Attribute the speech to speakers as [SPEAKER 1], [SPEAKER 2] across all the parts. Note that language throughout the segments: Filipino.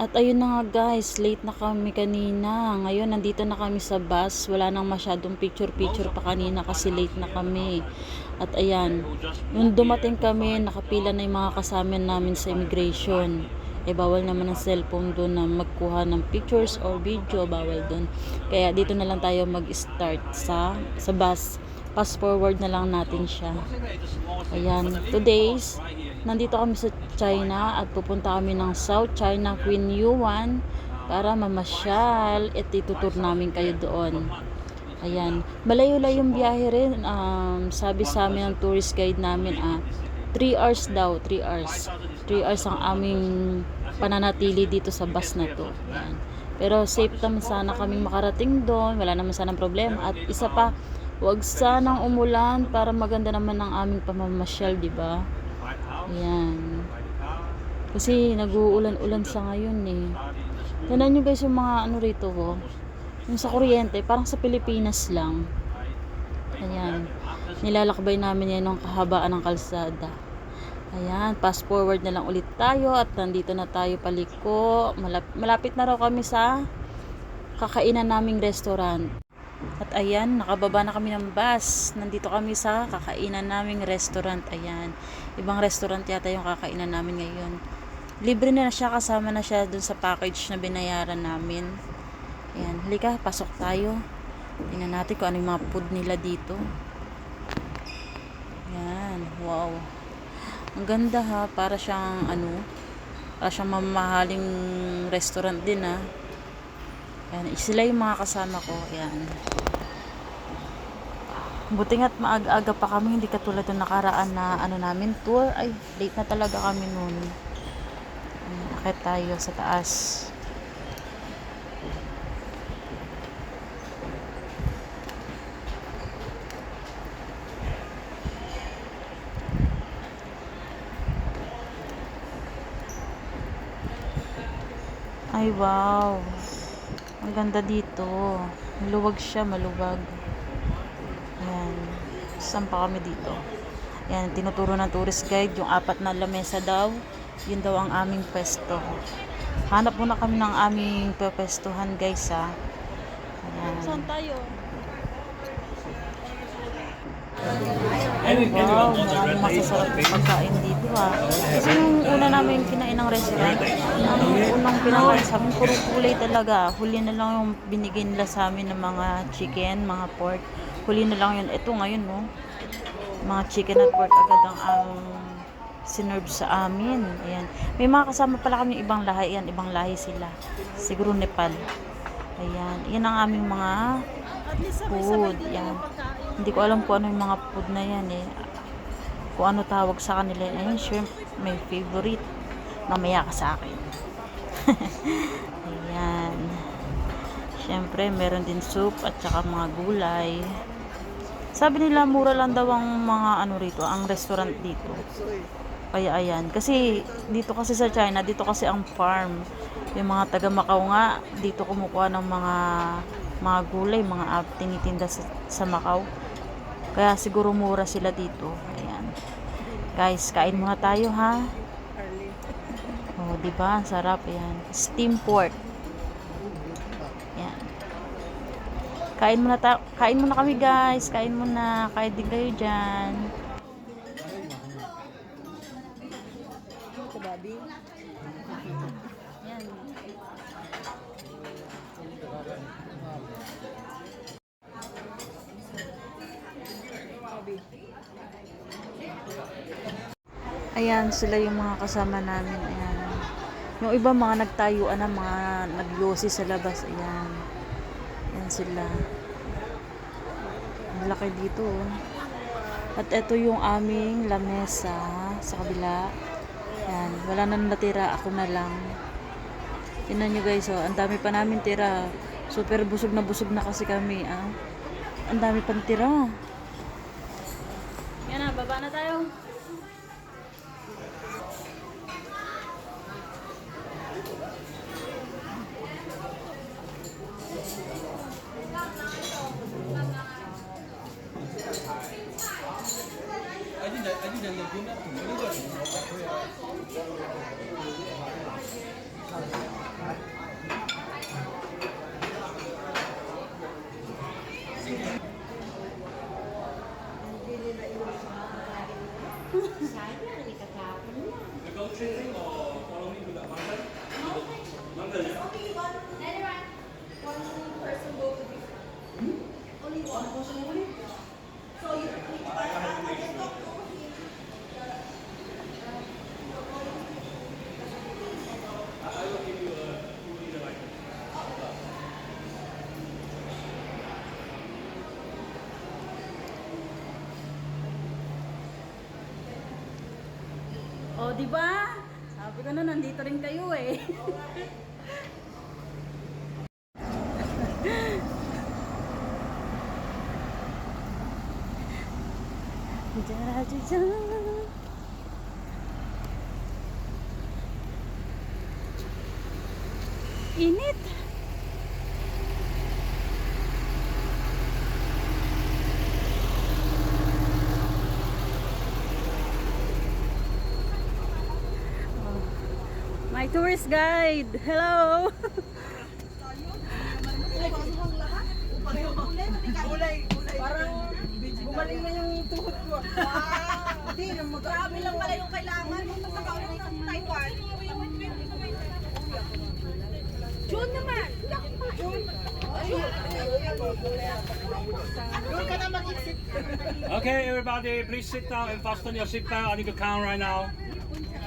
[SPEAKER 1] At ayun na nga guys, late na kami kanina. Ngayon nandito na kami sa bus. Wala nang masyadong picture-picture pa kanina kasi late na kami. At ayan, nung dumating kami, nakapila na yung mga kasama namin sa immigration. Eh bawal naman ang cellphone doon na magkuha ng pictures or video, bawal doon. Kaya dito na lang tayo mag-start sa bus. Fast forward na lang natin siya. Ayan, today's nandito kami sa China at pupunta kami ng South China Queen Yuan para mamasyal at itutur namin kayo doon. Ayan, malayo-layo yung biyahe rin. Sabi sa amin ng tourist guide namin 3 hours daw, 3 hours. 3 hours ang aming pananatili dito sa bus na to. Ayan. Pero safe naman sana kaming makarating doon, wala naman sanang problema. At isa pa, wag sanang umulan para maganda naman ang aming pamamasyal, di ba? Ayan. Kasi nag-uulan-ulan sa ngayon eh. Tignan nyo guys yung mga ano rito ko. Yung sa kuryente, parang sa Pilipinas lang. Ayan. Nilalakbay namin yan ng kahabaan ng kalsada. Ayan, fast forward na lang ulit tayo at nandito na tayo paliko. Malapit na raw kami sa kakainan naming restaurant. At ayan, nakababa na kami ng bus. Nandito kami sa kakainan naming restaurant. Ayan, ibang restaurant yata yung kakainan namin ngayon. Libre na siya, kasama na siya dun sa package na binayaran namin. Ayan, halika, pasok tayo. Tingnan natin kung ano yung mga food nila dito. Ayan, wow. Ang ganda ha, para siyang para siyang mamahaling restaurant din ha. Ayan, sila yung mga kasama ko. Ayan. Buti nga't maaga-aga pa kami, hindi katulad ng nakaraan na namin tour. Ay, late na talaga kami noon. Akit tayo sa taas. Ay, wow. Ang ganda dito. Maluwag siya, maluwag. Ayan. Saan pa kami dito? Ayan, tinuturo ng tourist guide yung 4 na lamesa daw. Yun daw ang aming pwesto. Hanap muna kami ng aming pwestuhan guys ha. Ayan.
[SPEAKER 2] Saan tayo?
[SPEAKER 1] Wow, maraming masasarap na pagkain dito ha. Kasi yung una namin kinain ng restaurant, ang unang pinakain sa amin, puro kulay talaga. Huli na lang yung binigay nila sa amin ng mga chicken, mga pork. Huli na lang yun. Ito ngayon, no? Mga chicken at pork agad ang sinerve sa amin. Ayan. May mga kasama pala kami ibang lahi. Ayan, ibang lahi sila. Siguro Nepal. Ayan. Yan ang aming mga food. Yan. Hindi ko alam kung ano yung mga food na yan eh. Kung ano tawag sa kanila. Ayan, shrimp. May favorite. Mamaya ka sa akin. Ayan. Siyempre, meron din soup at saka mga gulay. Sabi nila, mura lang daw ang mga rito, ang restaurant dito. Kaya ayan. Kasi, dito kasi sa China, dito kasi ang farm. Yung mga taga Macau nga, dito kumukuha ng mga gulay, mga tinitinda sa Macau. Kaya siguro mura sila dito. Ayan. Guys, kain muna tayo ha. Oh, 'di ba? Sarap 'yan. Steam pork. Ayan. Kain muna kami, guys. Kain muna. Kain din kayo diyan.
[SPEAKER 2] Babi.
[SPEAKER 1] Yan. Ayan, sila yung mga kasama namin. Ayan. Yung iba mga nagtayuan na, mga nagyosi sa labas. Ayan. Ayan sila. Ang laki dito. Oh. At ito yung aming lamesa sa kabila. Ayan. Wala na natira. Ako na lang. Tingnan nyo guys. Oh. Ang dami pa namin tira. Super busog na kasi kami. Ang dami pang tira.
[SPEAKER 2] Yan na, baba na tayo. chasing or following to the mountain? Mountain, yeah?
[SPEAKER 3] Only one person go to this. Only one person only. So you I talk to him.
[SPEAKER 2] I will give you a 2-liter like
[SPEAKER 1] O, di ba? Sabi ko na, nandito rin kayo eh. Init. My tourist guide. Hello.
[SPEAKER 3] Parang gumaling na yung tuhod ko. Hindi, grabe lang pala yung kailangan. Punta sa Taiwan. June naman. June. June ka na mag-exit.
[SPEAKER 2] Okay, everybody, please sit down and fasten your seatbelt. I need to count right now,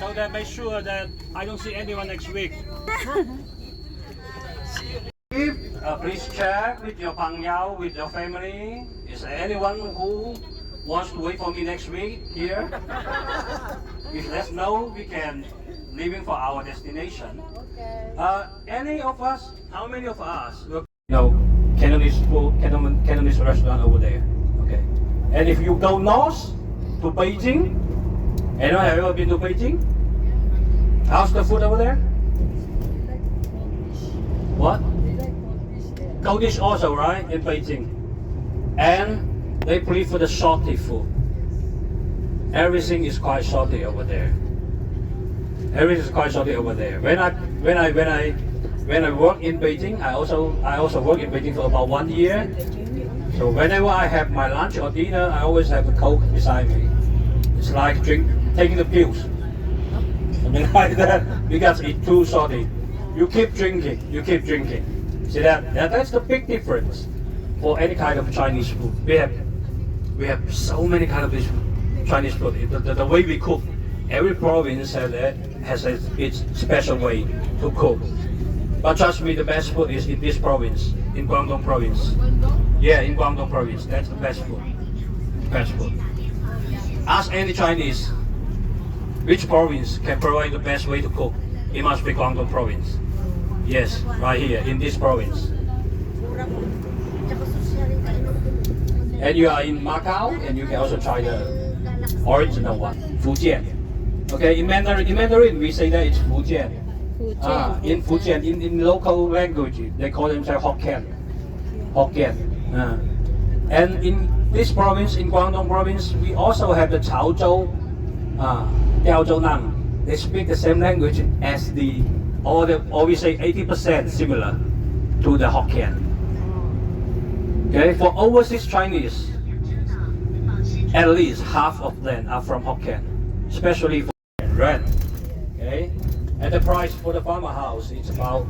[SPEAKER 2] so that make sure that I don't see anyone next week. Please check with your pangyao, with your family. Is there anyone who wants to wait for me next week here? If there's no, we can leaving for our destination. Any of us? How many of us? Look, Cantonese food, Cantonese restaurant over there. Okay. And if you go north to Beijing, anyone have ever been to Beijing? How's the food over there? What? Cold dish also, right? In Beijing. And they prefer the salty food. Everything is quite salty over there. Everything is quite salty over there. When I work in Beijing, I also work in Beijing for about 1 year. So whenever I have my lunch or dinner, I always have a Coke beside me. It's like taking the pills. Something like that, because it's too salty. You keep drinking, you keep drinking. See that's the big difference for any kind of Chinese food. We have so many kind of this Chinese food. The way we cook, every province has its special way to cook. But trust me, the best food is in this province, in Guangdong province. Yeah, in Guangdong province, that's the best food. Best food. Ask any Chinese, which province can provide the best way to cook? It must be Guangdong province. Yes, right here, in this province. And you are in Macau, and you can also try the original one, Fujian. Okay, in Mandarin we say that it's Fujian. In Fujian, in local language, they call themselves Hokkien. Hokkien. And in this province, in Guangdong province, we also have the Chaozhou, Diaozhou Nang. They speak the same language as or we say 80% similar to the Hokkien. Okay, for overseas Chinese, at least half of them are from Hokkien, especially for rent. Okay, and the price for the farmhouse is about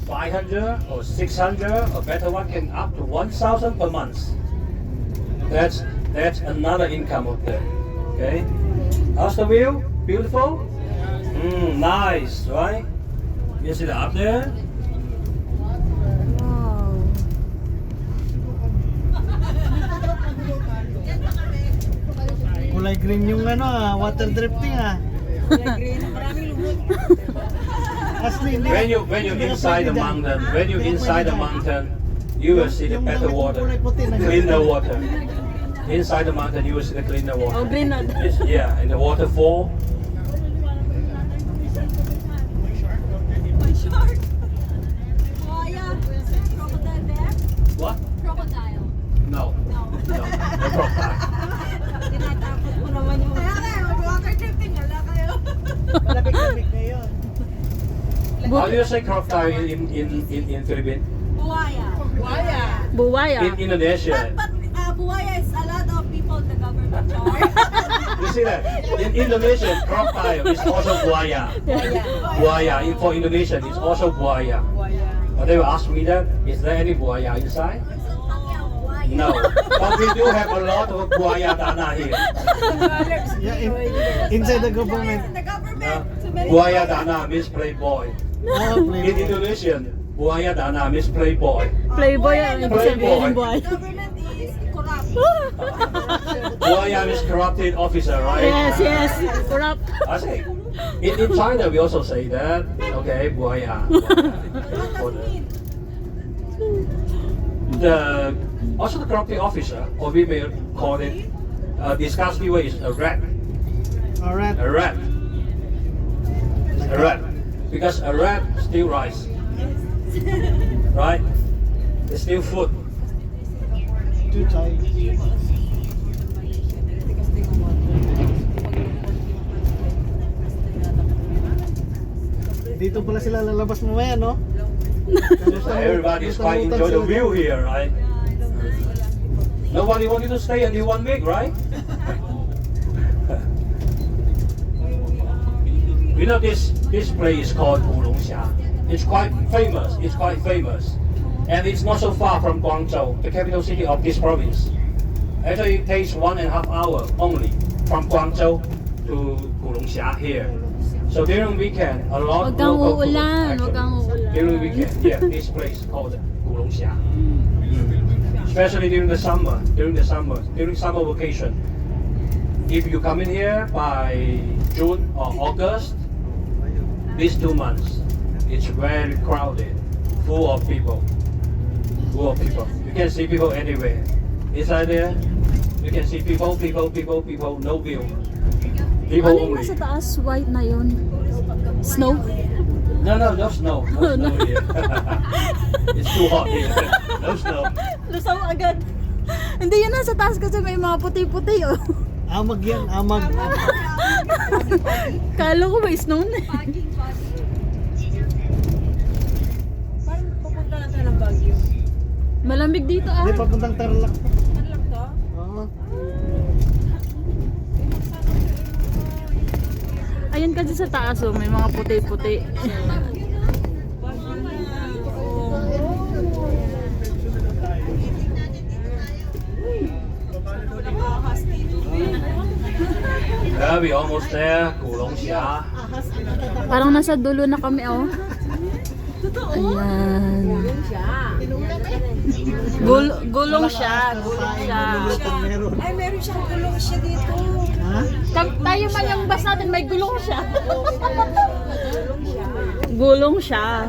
[SPEAKER 2] 500 or 600, a better one can up to 1,000 per month. That's another income up there. Okay, how's the view? Beautiful. Nice, right? You see that up there?
[SPEAKER 1] Wow.
[SPEAKER 4] Kulay green yung water drifting Asli,
[SPEAKER 2] When you inside the mountain, you will see the better water, cleaner water. Inside the mountain, you will see the cleaner water.
[SPEAKER 1] Oh, green na.
[SPEAKER 2] Yeah, and the waterfall.
[SPEAKER 3] Shark. Buhaya. Crocodile bear.
[SPEAKER 2] What?
[SPEAKER 3] Crocodile.
[SPEAKER 2] No. No. No crocodile.
[SPEAKER 3] Tinatakot mo naman yung... Kaya mag-water drifting. Wala kayo.
[SPEAKER 4] Malapit-lapit ngayon.
[SPEAKER 2] How do you say crocodile in Philippines?
[SPEAKER 3] Buhaya. Buhaya.
[SPEAKER 1] Buwaya.
[SPEAKER 2] In Indonesia.
[SPEAKER 3] But buhaya is a lot of people the government charge.
[SPEAKER 2] You see that? In Indonesian, crocodile is also buaya. Buaya. For Indonesian, it's also buaya. But they will ask me that, is there any buaya inside? No. But we do have a lot of buaya dana here.
[SPEAKER 4] Yeah, inside the government.
[SPEAKER 3] The government.
[SPEAKER 2] Buaya dana means playboy.
[SPEAKER 4] Oh,
[SPEAKER 2] In Indonesian, buaya dana means playboy.
[SPEAKER 1] Playboy ang ibig sabihin ng buhay.
[SPEAKER 3] Government is corrupt.
[SPEAKER 2] Buaya means corrupted officer, right?
[SPEAKER 1] Yes. Corrupt.
[SPEAKER 2] I say, in China we also say that. Okay, buaya. For the also the corrupting officer, or we may call it, disgusting way is a rat.
[SPEAKER 4] Alright.
[SPEAKER 2] A rat. A rat. Because a rat steal rice. Right? They steal food.
[SPEAKER 4] Too tight. Dito pala sila lalabas mamaya, no?
[SPEAKER 2] So everybody is quite enjoy the view here, right? Nobody wanted to stay until 1 week, right? You know this place is called Wulongxia. It's quite famous. It's quite famous, and it's not so far from Guangzhou, the capital city of this province. Actually, it takes 1.5 hours only from Guangzhou to Wulongxia here. So during weekend, a lot
[SPEAKER 1] Wag kang
[SPEAKER 2] local food,
[SPEAKER 1] uulan,
[SPEAKER 2] actually.
[SPEAKER 1] wag kang uulan.
[SPEAKER 2] During weekend, yeah, this place called Wulongxia. Especially during the summer, during summer vacation. If you come in here by June or August, these 2 months, it's very crowded, full of people. You can see people anywhere. Inside there, you can see people, no view. People
[SPEAKER 1] Ano yung
[SPEAKER 2] only.
[SPEAKER 1] nasa taas? White na yun? Snow?
[SPEAKER 2] No snow. No snow here. It's too hot here. No snow.
[SPEAKER 1] Lusaw agad. Hindi yun nasa taas kasi may mga puti-puti oh.
[SPEAKER 4] Amag yan, amag.
[SPEAKER 1] Kala ko may snow na eh.
[SPEAKER 3] Parang pupunta na tayo ng Baguio.
[SPEAKER 1] Malamig dito ah.
[SPEAKER 4] Hindi, papuntang Tarlac.
[SPEAKER 3] Ano lang to?
[SPEAKER 4] Oo.
[SPEAKER 1] Ayun kasi sa taas oh, may mga puti-puti.
[SPEAKER 2] Yeah, we almost there. Wulongxia.
[SPEAKER 1] Parang nasa dulo na kami oh. Ayan. Gulong siya.
[SPEAKER 4] Meron.
[SPEAKER 3] Ay, meron siyang gulong siya dito.
[SPEAKER 4] Ha?
[SPEAKER 1] Tayo man yung bus natin, may gulong siya. Gulong siya.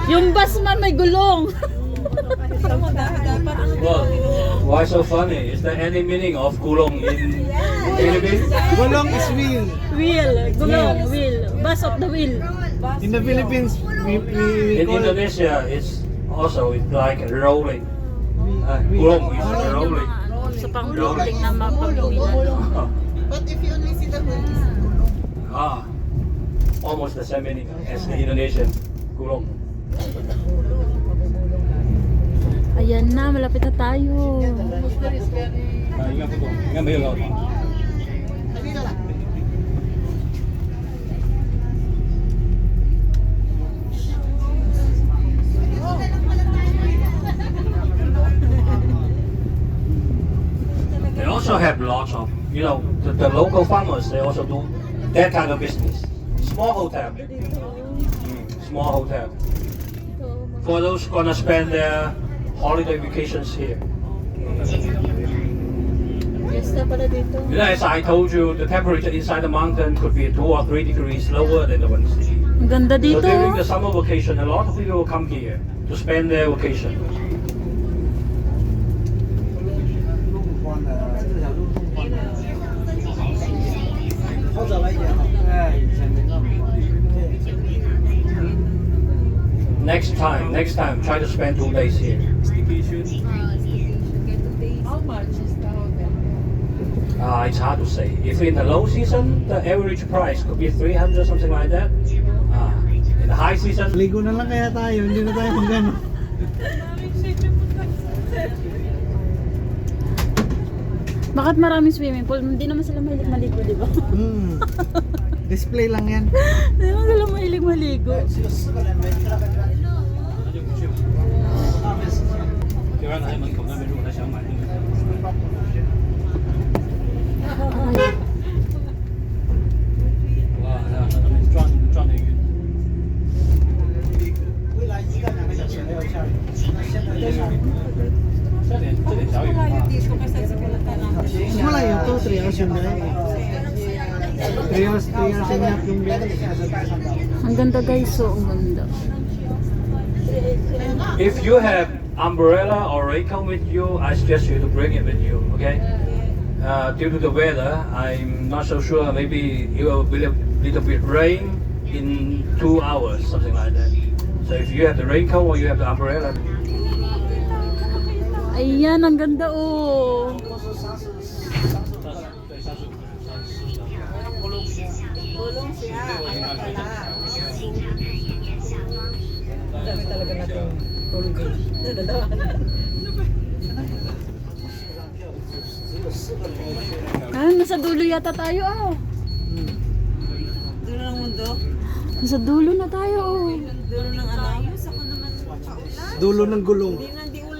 [SPEAKER 1] Yung bus man may gulong.
[SPEAKER 2] Well, why so funny? Is there any meaning of gulong in Philippines?
[SPEAKER 4] Gulong is wheel.
[SPEAKER 1] Wheel, gulong, wheel. Bus of the wheel.
[SPEAKER 4] In the Philippines, we
[SPEAKER 2] In
[SPEAKER 4] call it
[SPEAKER 2] Indonesia, it's also like rolling. Gulong is rolling.
[SPEAKER 1] Sa pang-rolling na mapamilihan.
[SPEAKER 3] But if you only see the wheels.
[SPEAKER 2] Almost the same meaning as the Indonesian gulong.
[SPEAKER 1] Ayan na, malapit na tayo.
[SPEAKER 2] Ingat po. Ingat ba yung laut? They also have lots of, the local farmers, they also do that kind of business. Small hotel. Small hotel. For those gonna spend their holiday vacations here.
[SPEAKER 1] Fiesta pala dito.
[SPEAKER 2] As I told you, the temperature inside the mountain could be 2 or 3 degrees lower than the one in the city.
[SPEAKER 1] Ang ganda
[SPEAKER 2] So
[SPEAKER 1] dito.
[SPEAKER 2] during the summer vacation, a lot of people will come here to spend their vacation. Next time, try to spend 2 days here.
[SPEAKER 3] How much is the hotel?
[SPEAKER 2] It's hard to say. If in the low season, the average price could be 300, something like that. In the high season,
[SPEAKER 4] ligo na lang kaya tayo, hindi na tayo magano.
[SPEAKER 1] Bakit maraming swimming pool? Hindi naman sila mahilig maligo, di ba?
[SPEAKER 4] Display lang yan.
[SPEAKER 1] Hindi naman sila mahilig maligo.
[SPEAKER 3] Dito kasi sa pinunta namin.
[SPEAKER 4] Mas malayo to, 3 hours yung biyahe. 3 hours and a half yung biyahe.
[SPEAKER 1] Ang ganda guys, so ang ganda.
[SPEAKER 2] If you have umbrella or raincoat with you, I suggest you to bring it with you, okay? Due to the weather, I'm not so sure. Maybe it will be a little bit rain in 2 hours, something like that. So if you have the raincoat or you have the umbrella,
[SPEAKER 1] Ayan, ang ganda oh.
[SPEAKER 3] Tulong siya. Kaya pala. Ang dami talaga natin tulong.
[SPEAKER 1] Ah, nasa dulo yata tayo ah.
[SPEAKER 3] Dulo ng mundo.
[SPEAKER 1] Nasa dulo na tayo oh.
[SPEAKER 3] Dulo ng ano.
[SPEAKER 4] Dulo ng gulong.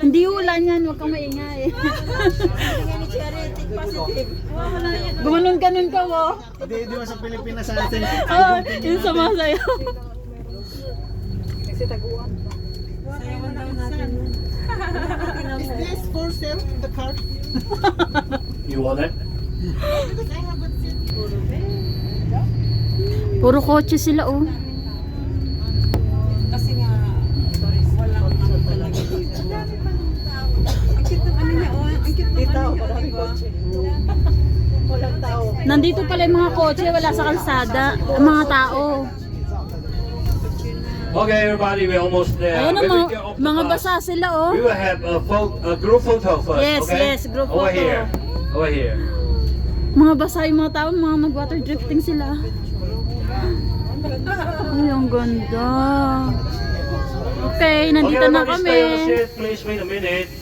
[SPEAKER 1] Hindi ulan yan, huwag kang maingay.
[SPEAKER 3] Hindi nga ni Cherry, take positive.
[SPEAKER 1] Gumanon-ganon ka mo.
[SPEAKER 4] Hindi mo sa Pilipinas sa atin.
[SPEAKER 1] Ah, yung sama sa'yo.
[SPEAKER 3] Kasi taguan. Sayawan daw natin yun.
[SPEAKER 4] Is this for sale in the car?
[SPEAKER 2] you want it?
[SPEAKER 1] Puro kotse sila oh.
[SPEAKER 3] Kasi nga, walang ano talaga dito. Ang cute ng ano niya, oh. Ang cute ng ano niya, di ba? Walang tao.
[SPEAKER 1] Nandito pala yung mga kotse, wala sa kalsada. Ang mga tao.
[SPEAKER 2] Okay, everybody, we're almost there.
[SPEAKER 1] Ayun
[SPEAKER 2] When we
[SPEAKER 1] ang
[SPEAKER 2] get off the
[SPEAKER 1] mga
[SPEAKER 2] bus,
[SPEAKER 1] basa sila oh.
[SPEAKER 2] we will have a group photo first,
[SPEAKER 1] Yes,
[SPEAKER 2] okay?
[SPEAKER 1] yes, group
[SPEAKER 2] Over
[SPEAKER 1] photo.
[SPEAKER 2] here. Over here.
[SPEAKER 1] Mga basa yung mga tao, mga mag-water drifting sila. Ay, ang ganda. Okay, nandito
[SPEAKER 2] Okay,
[SPEAKER 1] na
[SPEAKER 2] everybody
[SPEAKER 1] kami.
[SPEAKER 2] stay on the seat. Please wait a minute.